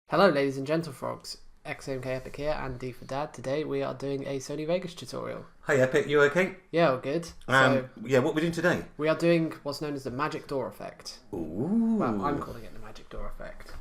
Hello ladies and gentlefrogs, XMK Epic here and D for Dad. Today we are doing a Sony Vegas tutorial. Hey Epic, you okay? Yeah, all good. Yeah, what are we doing today? We are doing what's known as the magic door effect. Ooh. Well, I'm calling it the magic door effect.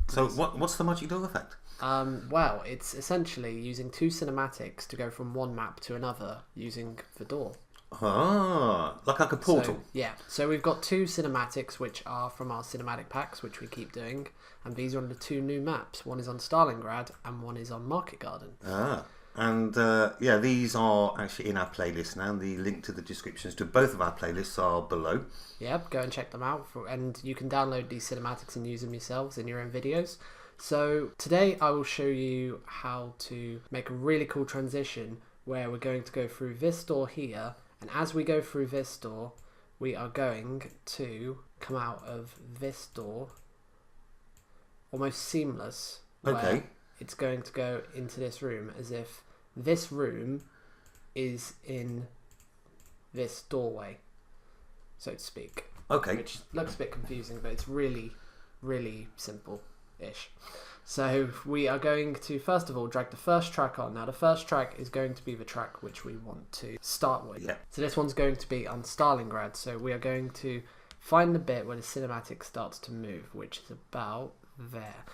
So what's the magic door effect? Well, it's essentially using two cinematics to go from one map to another using the door. Ah, like a portal. So we've got two cinematics which are from our cinematic packs, which we keep doing, and these are on the two new maps. One is on Stalingrad and one is on Market Garden. Yeah, these are actually in our playlist now. The link to the descriptions to both of our playlists are below. Yep, go and check them out, and you can download these cinematics and use them yourselves in your own videos. So today I will show you how to make a really cool transition where we're going to go through this door here. And as we go through this door, we are going to come out of this door almost seamless. Okay. It's going to go into this room as if this room is in this doorway, so to speak. Okay. Which looks a bit confusing, but it's really, really simple-ish. So we are going to, first of all, drag the first track on. Now the first track is going to be the track which we want to start with. Yeah. So this one's going to be on Stalingrad. So we are going to find the bit where the cinematic starts to move, which is about there.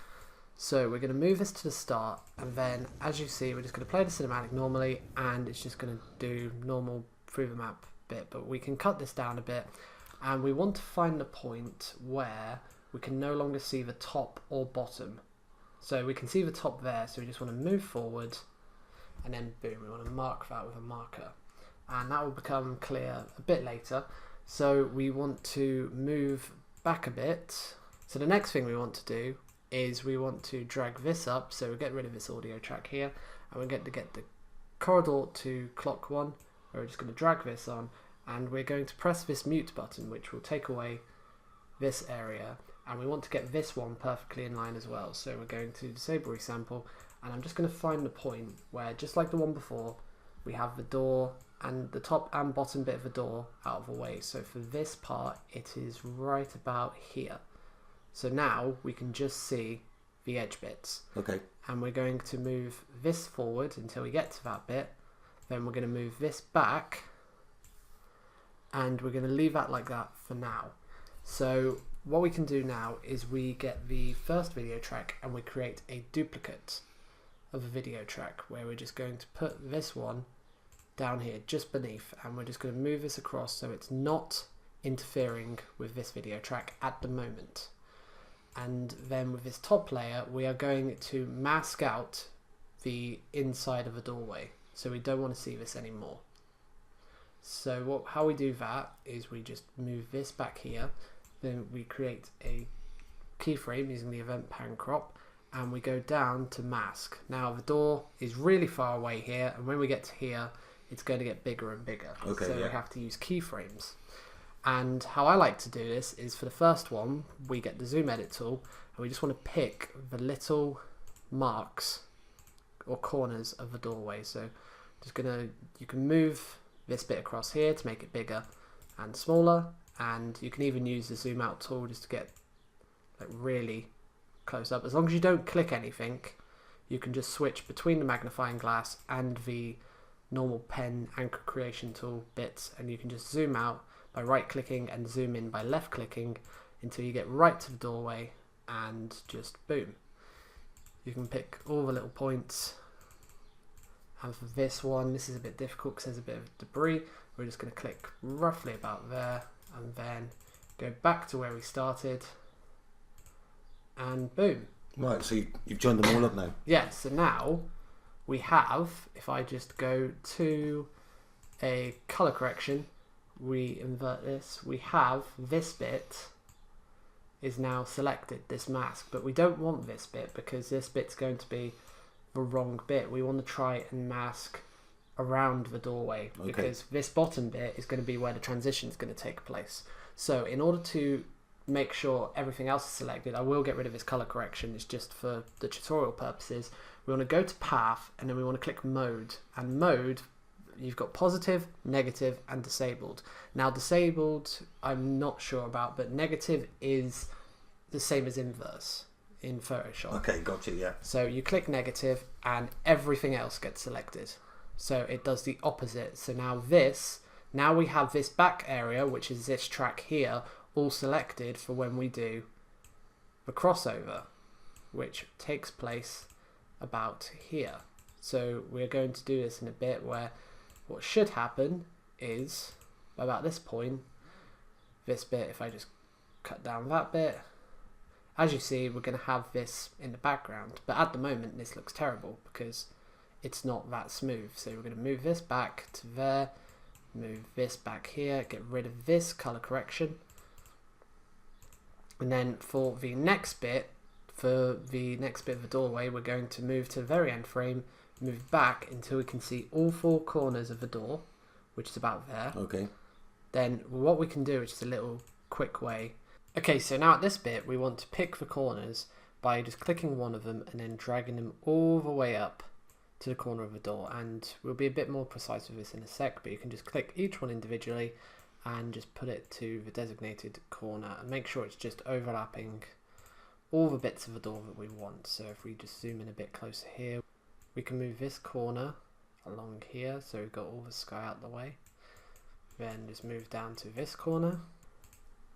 So we're going to move this to the start, and then as you see, we're just going to play the cinematic normally, and it's just going to do normal through the map bit. But we can cut this down a bit, and we want to find the point where we can no longer see the top or bottom. So we can see the top there, so we just want to move forward, and then boom, we want to mark that with a marker. And that will become clear a bit later. So we want to move back a bit. So the next thing we want to do is we want to drag this up, so we'll get rid of this audio track here, and we're going to get the corridor to clock 1, where we're just going to drag this on, and we're going to press this mute button, which will take away this area. And we want to get this one perfectly in line as well. So we're going to disable resample, and I'm just going to find the point where, just like the one before, we have the door and the top and bottom bit of the door out of the way. So for this part, it is right about here. So now we can just see the edge bits. Okay. And we're going to move this forward until we get to that bit. Then we're going to move this back, and we're going to leave that like that for now. So what we can do now is we get the first video track and we create a duplicate of a video track where we're just going to put this one down here just beneath, and we're just going to move this across so it's not interfering with this video track at the moment. And then with this top layer, we are going to mask out the inside of a doorway, so we don't want to see this anymore. So how we do that is we just move this back here. Then we create a keyframe using the event pan crop, and we go down to mask. Now the door is really far away here, and when we get to here, it's going to get bigger and bigger. Okay, so yeah. we have to use keyframes. And how I like to do this is, for the first one, we get the zoom edit tool, and we just want to pick the little marks or corners of the doorway. So you can move this bit across here to make it bigger and smaller. And you can even use the zoom out tool just to get like really close up. As long as you don't click anything, you can just switch between the magnifying glass and the normal pen anchor creation tool bits, and you can just zoom out by right clicking and zoom in by left clicking until you get right to the doorway, and just boom. You can pick all the little points. And for this one, this is a bit difficult because there's a bit of debris. We're just going to click roughly about there, and then go back to where we started, and boom. Right, so you've joined them all up now. Yeah, so now we have, if I just go to a color correction, we invert this, we have this bit is now selected, this mask, but we don't want this bit because this bit's going to be the wrong bit. We want to try and mask around the doorway, because this bottom bit is going to be where the transition is going to take place. So in order to make sure everything else is selected, I will get rid of this color correction. It's just for the tutorial purposes. We want to go to path, and then we want to click mode, and mode, you've got positive, negative, and disabled. Now disabled I'm not sure about, but negative is the same as inverse. in Photoshop. Okay, gotcha, yeah. So you click negative and everything else gets selected. So it does the opposite. So now we have this back area, which is this track here, all selected for when we do the crossover, which takes place about here. So we're going to do this in a bit, where what should happen is, about this point, this bit, if I just cut down that bit, as you see, we're going to have this in the background. But at the moment, this looks terrible because it's not that smooth. So we're going to move this back to there, move this back here, get rid of this color correction. And then for the next bit of the doorway, we're going to move to the very end frame, move back until we can see all four corners of the door, which is about there. Okay. Then what we can do, which is a little quick way. Okay, so now at this bit, we want to pick the corners by just clicking one of them and then dragging them all the way up to the corner of the door. And we'll be a bit more precise with this in a sec, but you can just click each one individually and just put it to the designated corner and make sure it's just overlapping all the bits of the door that we want. So if we just zoom in a bit closer here, we can move this corner along here, so we've got all the sky out the way. Then just move down to this corner.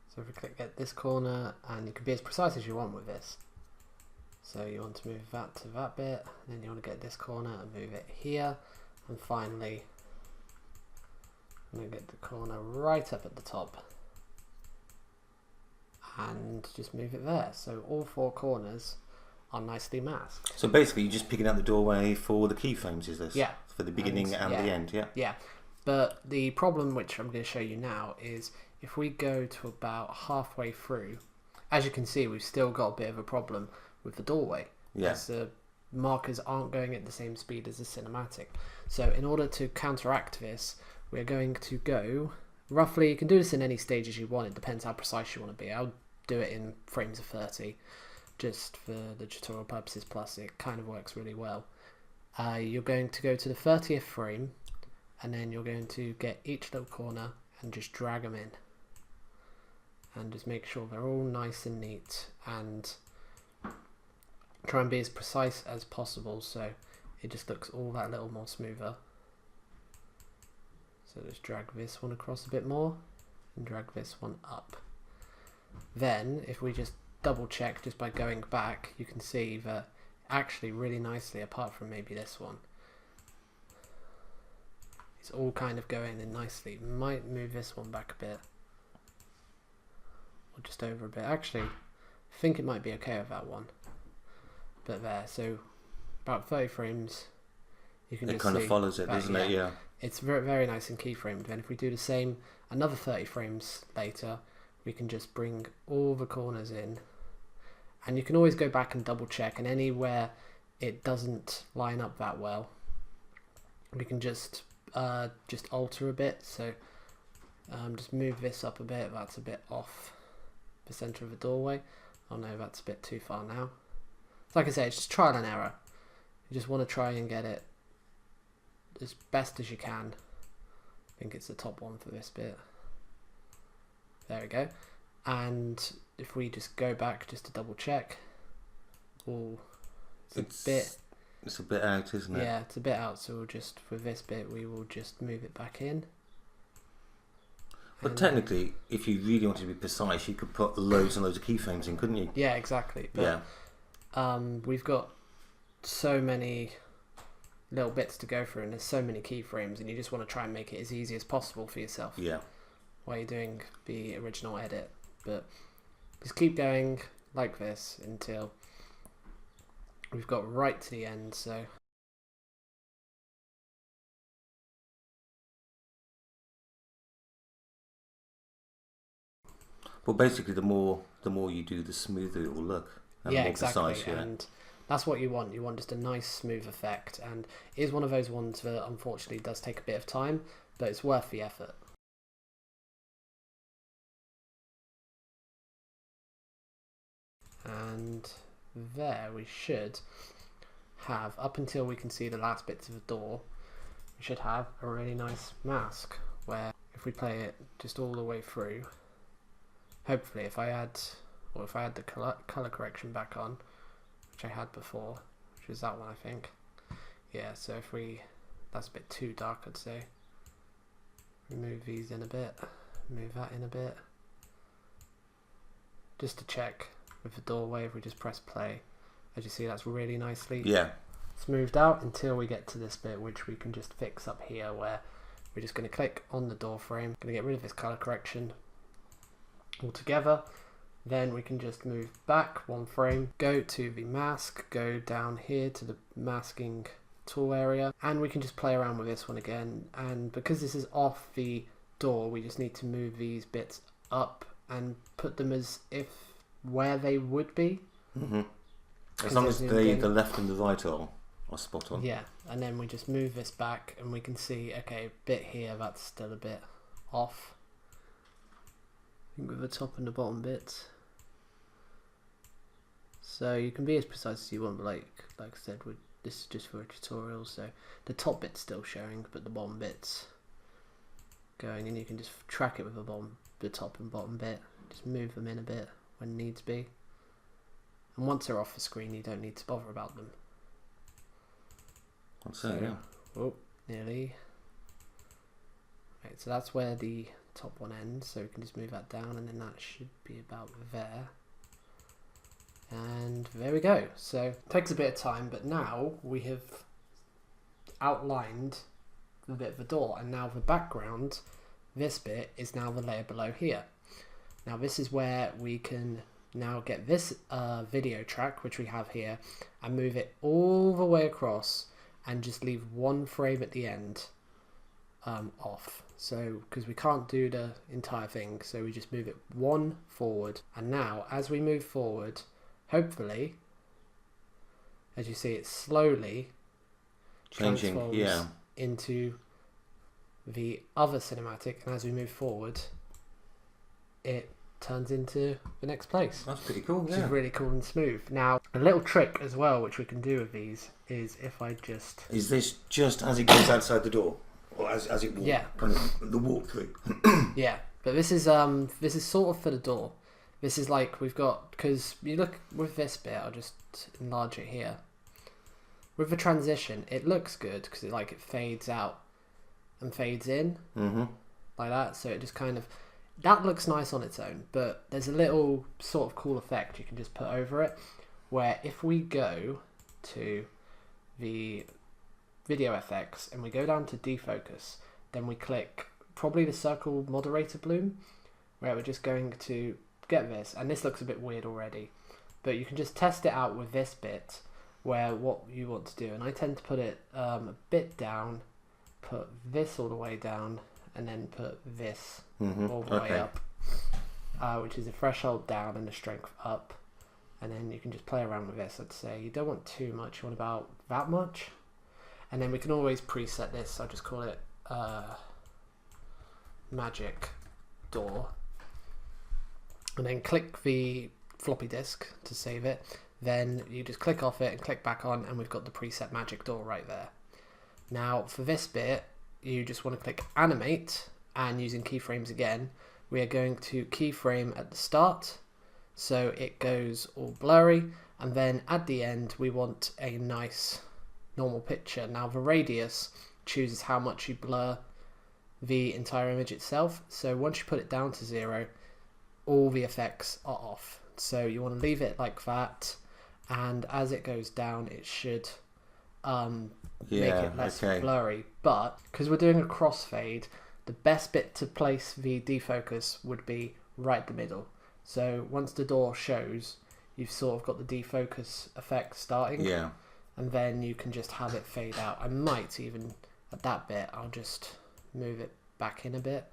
So if we click at this corner, and you can be as precise as you want with this. So you want to move that to that bit, and then you want to get this corner and move it here, and finally I'm going to get the corner right up at the top and just move it there. So all four corners are nicely masked. So basically you're just picking out the doorway for the keyframes, is this? Yeah. For the beginning and the end, yeah? Yeah. But the problem, which I'm going to show you now, is if we go to about halfway through, as you can see, we've still got a bit of a problem with the doorway. Yeah. As the markers aren't going at the same speed as the cinematic. So in order to counteract this, we're going to go roughly, you can do this in any stages you want, it depends how precise you want to be. I'll do it in frames of 30 just for the tutorial purposes, plus it kind of works really well. You're going to go to the 30th frame, and then you're going to get each little corner and just drag them in and just make sure they're all nice and neat, and try and be as precise as possible so it just looks all that little more smoother. So just drag this one across a bit more and drag this one up. Then if we just double check just by going back, you can see that actually really nicely, apart from maybe this one, it's all kind of going in nicely. Might move this one back a bit or just over a bit. Actually, I think it might be okay with that one, but there. So about 30 frames, you can it just kind see of follows it, doesn't it? Yeah. It's very, very nice and keyframed. Then if we do the same another 30 frames later, we can just bring all the corners in, and you can always go back and double check, and anywhere it doesn't line up that well, we can just alter a bit. So just move this up a bit. That's a bit off the center of the doorway. Oh no, that's a bit too far now. So like I say, it's just trial and error. You just want to try and get it as best as you can. I think it's the top one for this bit. There we go. And if we just go back just to double check, it's a bit out, isn't it? Yeah, it's a bit out, so we'll just, for this bit, we will just move it back in. But technically, if you really wanted to be precise, you could put loads and loads of keyframes in, couldn't you? Yeah, exactly. But, yeah. We've got so many little bits to go through, and there's so many keyframes, and you just want to try and make it as easy as possible for yourself. Yeah. While you're doing the original edit. But just keep going like this until we've got right to the end. So well, basically the more you do, the smoother it will look, and yeah, more exactly. precise. Yeah. And that's what you want. You want just a nice smooth effect, and it is one of those ones that unfortunately does take a bit of time, but it's worth the effort. And there we should have, up until we can see the last bits of the door, we should have a really nice mask where if we play it just all the way through, hopefully if I had the color correction back on, which I had before, which was that one, I think. Yeah, so if that's a bit too dark, I'd say. Remove these in a bit, move that in a bit. Just to check with the doorway, if we just press play, as you see, that's really nicely smoothed out until we get to this bit, which we can just fix up here, where we're just going to click on the door frame, going to get rid of this color correction altogether. Then we can just move back one frame, go to the mask, go down here to the masking tool area, and we can just play around with this one again. And because this is off the door, we just need to move these bits up and put them as if where they would be. As long as the left and the right are spot on. Yeah, and then we just move this back and we can see, okay, a bit here, that's still a bit off. I think with the top and the bottom bits. So you can be as precise as you want, but like I said, this is just for a tutorial, so the top bit's still showing, but the bottom bit's going, and you can just track it with the top and bottom bit. Just move them in a bit when needs be. And once they're off the screen, you don't need to bother about them. Yeah. Oh, nearly. Right, so that's where the top one ends, so we can just move that down, and then that should be about there. And there we go. So it takes a bit of time, but now we have outlined the bit of the door, and now the background, this bit, is now the layer below here. Now this is where we can now get this video track, which we have here, and move it all the way across and just leave one frame at the end off. So because we can't do the entire thing, so we just move it one forward. And now as we move forward, hopefully, as you see, it slowly changing into the other cinematic, and as we move forward, it turns into the next place. That's pretty cool, which is really cool and smooth. Now, a little trick as well, which we can do with these, is if I just... Is this just as it goes outside the door? Or as it walks? Yeah. Kind of the walk through? Yeah, but this is sort of for the door. This is like we've got, because you look with this bit, I'll just enlarge it here. With the transition, it looks good because it fades out and fades in like that. So it just kind of, that looks nice on its own, but there's a little sort of cool effect you can just put over it, where if we go to the video effects and we go down to defocus, then we click probably the circle moderator bloom, where we're just going to get this, and this looks a bit weird already, but you can just test it out with this bit where what you want to do, and I tend to put it a bit down, put this all the way down, and then put this all the way up, which is a threshold down and a strength up, and then you can just play around with this. I'd say you don't want too much, you want about that much, and then we can always preset this. I'll just call it magic door, and then click the floppy disk to save it. Then you just click off it and click back on, and we've got the preset magic door right there. Now for this bit, you just want to click animate, and using keyframes again, we are going to keyframe at the start so it goes all blurry, and then at the end we want a nice normal picture. Now the radius chooses how much you blur the entire image itself, so once you put it down to 0, all the effects are off. So you want to leave it like that, and as it goes down it should make it less blurry. But because we're doing a crossfade, the best bit to place the defocus would be right in the middle. So once the door shows, you've sort of got the defocus effect starting, and then you can just have it fade out. I might even, at that bit, I'll just move it back in a bit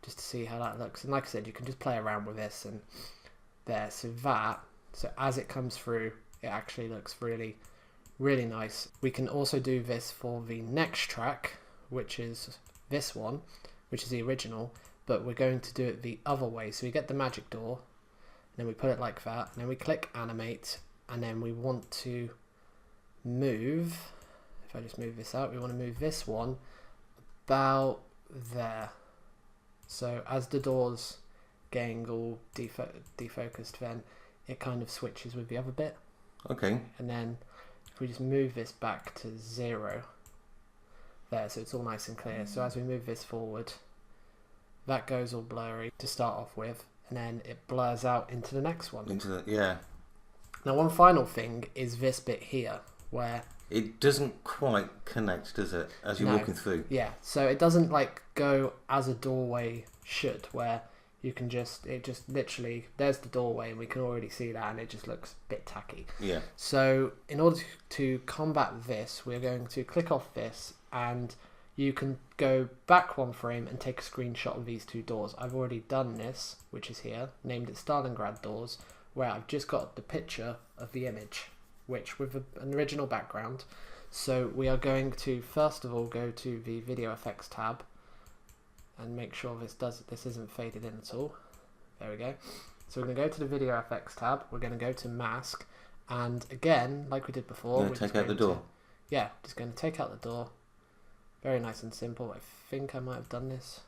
just to see how that looks. And like I said, you can just play around with this and there. So as it comes through, it actually looks really, really nice. We can also do this for the next track, which is this one, which is the original, but we're going to do it the other way. So we get the magic door, and then we put it like that, and then we click animate, and then we want to move, if I just move this out, we want to move this one about there. So as the door's getting all defocused, then it kind of switches with the other bit. Okay. And then if we just move this back to 0, there, so it's all nice and clear. So as we move this forward, that goes all blurry to start off with, and then it blurs out into the next one. Yeah. Now, one final thing is this bit here, where it doesn't quite connect, does it, as you're walking through? Yeah, so it doesn't like go as a doorway should, where you can literally, there's the doorway and we can already see that, and it just looks a bit tacky. Yeah. So in order to combat this, we're going to click off this, and you can go back one frame and take a screenshot of these two doors. I've already done this, which is here, named it Stalingrad doors, where I've just got the picture of the image, which with an original background. So we are going to first of all go to the video effects tab and make sure this isn't faded in at all. There we go. So we're going to go to the video effects tab, we're going to go to mask, and again, like we did before, we're take out the door. Just going to take out the door. Very nice and simple. I think I might have done this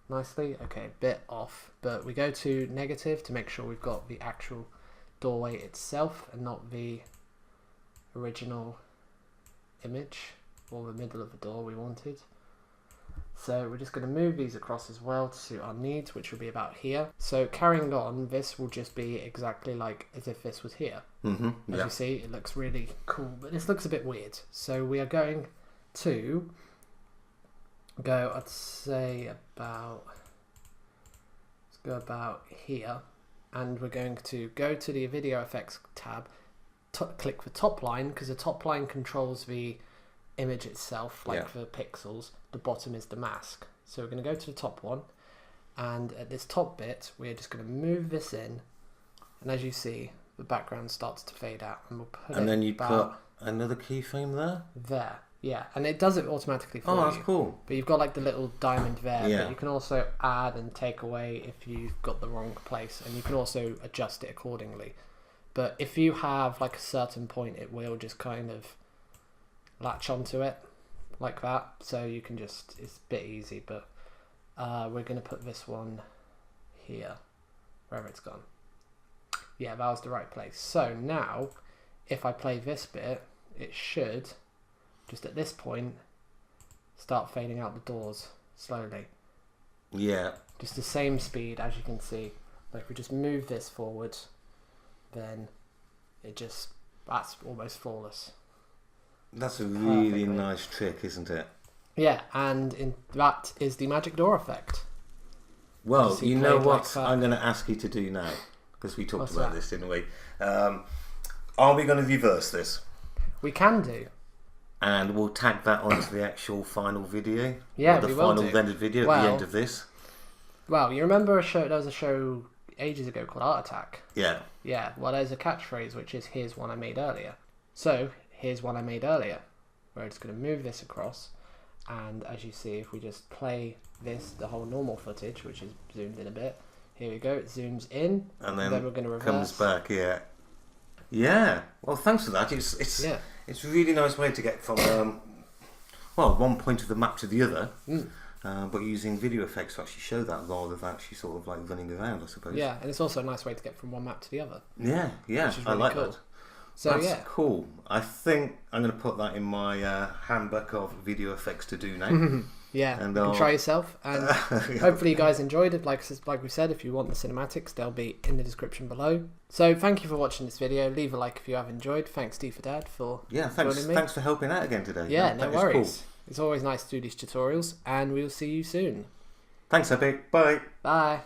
nicely. Okay, a bit off, but we go to negative to make sure we've got the actual doorway itself and not the original image or the middle of the door we wanted. So we're just going to move these across as well to suit our needs, which will be about here. So carrying on, this will just be exactly like as if this was here. As you see, it looks really cool, but this looks a bit weird. So we are going to go, I'd say about, let's go about here, and we're going to go to the video effects tab, click the top line, because the top line controls the image itself, like the pixels. The bottom is the mask. So we're going to go to the top one, and at this top bit we're just going to move this in, and as you see, the background starts to fade out, and we'll put and then you put another keyframe there. Yeah, and it does it automatically for you. Oh, that's cool. But you've got like the little diamond there, but you can also add and take away if you've got the wrong place, and you can also adjust it accordingly. But if you have like a certain point, it will just kind of latch onto it like that. So you can just, it's a bit easy, but we're going to put this one here, wherever it's gone. Yeah, that was the right place. So now, if I play this bit, it should, just at this point, start fading out the doors slowly. Yeah. Just the same speed, as you can see. But if we just move this forward, then that's almost flawless. That's a really nice trick, isn't it? Yeah, and that is the magic door effect. Well, you know what I'm going to ask you to do now, because we talked about this, didn't we? Are we going to reverse this? We can do. And we'll tag that onto the actual final video? Yeah, the final rendered video at the end of this? Well, you remember there was a show ages ago called Art Attack? Yeah. Yeah, well, there's a catchphrase which is, here's one I made earlier. So, here's one I made earlier. We're just going to move this across, and as you see, if we just play this, the whole normal footage, which is zoomed in a bit, here we go, it zooms in, and then we're going to reverse. Comes back, yeah. Yeah, well, thanks for that. It's a really nice way to get from one point of the map to the other, but using video effects to actually show that rather than actually sort of like running around, I suppose. Yeah, and it's also a nice way to get from one map to the other. Yeah, which is really I like cool. that. So that's cool. I think I'm going to put that in my handbook of video effects to do now. Yeah, and you can try yourself, and hopefully you guys enjoyed it. Like we said, if you want the cinematics, they'll be in the description below. So thank you for watching this video. Leave a like if you have enjoyed. Thanks, D for Dad, for joining me. Thanks for helping out again today. Yeah, no worries. Cool. It's always nice to do these tutorials, and we'll see you soon. Thanks, Epic. Bye. Bye.